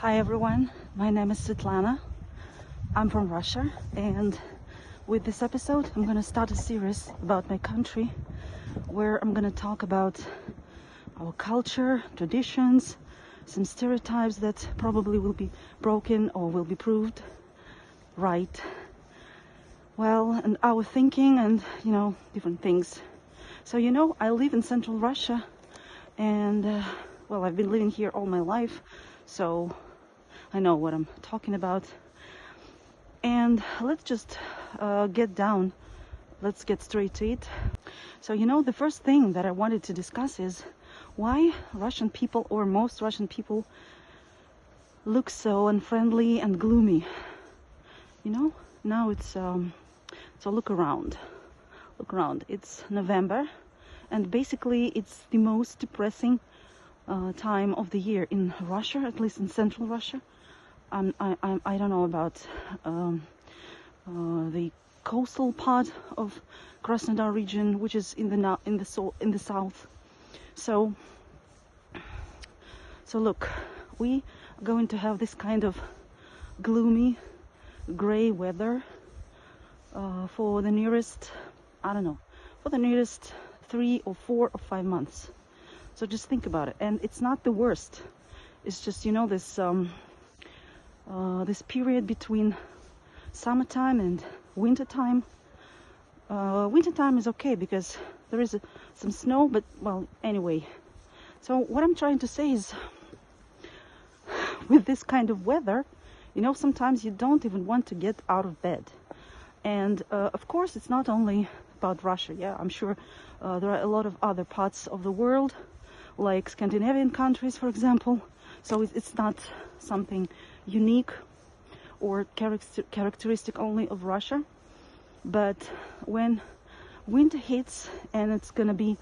Hi everyone, my name is Svetlana. I'm from Russia, and with this episode I'm gonna start a series about my country where I'm gonna talk about our culture, traditions, some stereotypes that probably will be broken or will be proved right. Well, and our thinking and different things. So I live in central Russia, and well, I've been living here all my life, so I know what I'm talking about. And let's just let's get straight to it. So the first thing that I wanted to discuss is why Russian people, or most Russian people, look so unfriendly and gloomy. Now it's so look around. It's November, and basically it's the most depressing time of the year in Russia, at least in central Russia. I don't know about the coastal part of Krasnodar region, which is in the south. So look, we are going to have this kind of gloomy, gray weather for the nearest, for the nearest 3 or 4 or 5 months. So just think about it. And it's not the worst. It's just this period between summertime and wintertime. Wintertime is okay because there is some snow, but well, anyway. So what I'm trying to say is, with this kind of weather, sometimes you don't even want to get out of bed. And of course, it's not only about Russia. Yeah, I'm sure there are a lot of other parts of the world, like Scandinavian countries, for example. So it's not something unique or characteristic only of Russia. But when winter hits and it's gonna be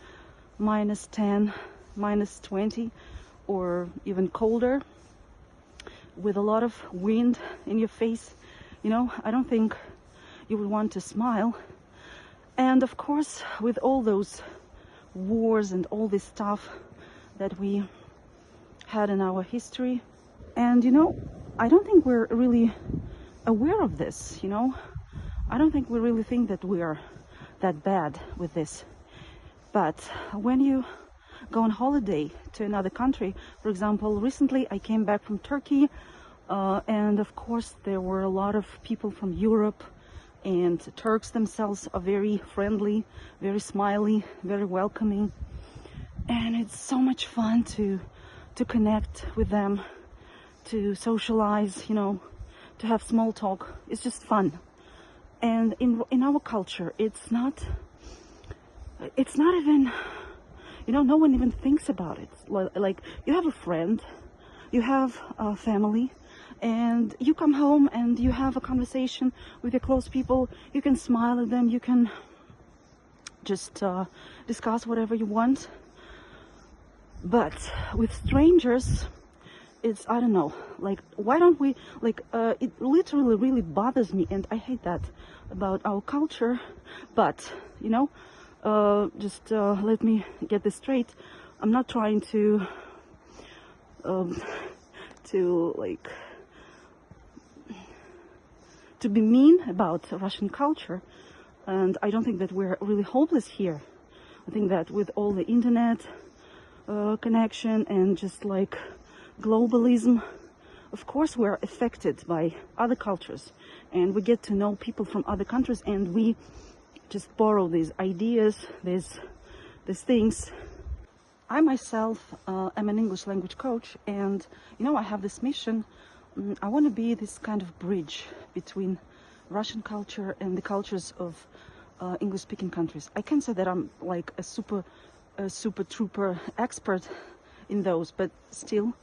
-10, -20, or even colder, with a lot of wind in your face, I don't think you would want to smile. And of course, with all those wars and all this stuff that we had in our history, and I don't think we're really aware of this. I don't think we really think that we are that bad with this. But when you go on holiday to another country, for example, recently I came back from Turkey, and of course there were a lot of people from Europe, and Turks themselves are very friendly, very smiley, very welcoming, and it's so much fun to connect with them, to socialize, to have small talk. It's just fun. And in our culture, it's not even, no one even thinks about it. Like, you have a friend, you have a family, and you come home and you have a conversation with your close people. You can smile at them, you can just discuss whatever you want. But with strangers, it's, I don't know, like, why don't we, like, it literally really bothers me, and I hate that about our culture. But just let me get this straight. I'm not trying to be mean about Russian culture, and I don't think that we're really hopeless here. I think that with all the internet connection and just like globalism, of course we're affected by other cultures, and we get to know people from other countries, and we just borrow these ideas, these things. I myself am an English language coach, and I have this mission. I want to be this kind of bridge between Russian culture and the cultures of English-speaking countries. I can't say that I'm like a super trooper expert in those, but still,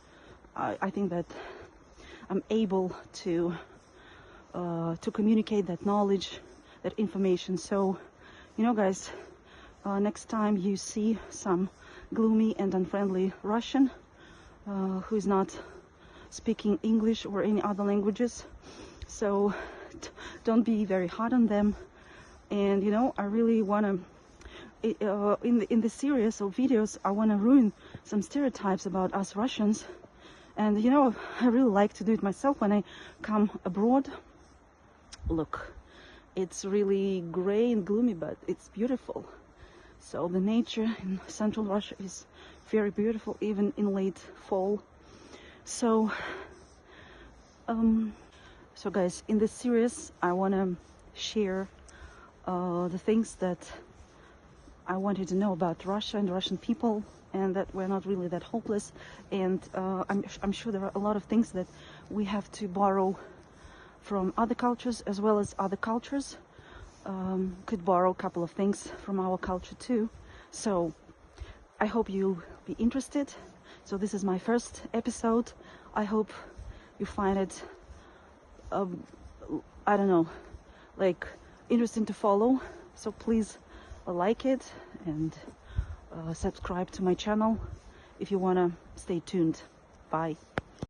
I think that I'm able to communicate that knowledge, that information. So, guys, next time you see some gloomy and unfriendly Russian who is not speaking English or any other languages, so don't be very hard on them. And I really want to, in the series of videos, I want to ruin some stereotypes about us Russians, And you know, I really like to do it myself when I come abroad. Look, it's really gray and gloomy, but it's beautiful. So the nature in central Russia is very beautiful, even in late fall. So so guys, in this series I want to share the things that I wanted to know about Russia and Russian people, and that we're not really that hopeless. And I'm sure there are a lot of things that we have to borrow from other cultures as well as other cultures. Could borrow a couple of things from our culture too. So I hope you'll be interested. So this is my first episode. I hope you find it I don't know, like interesting to follow. So please like it and subscribe to my channel if you want to stay tuned. Bye.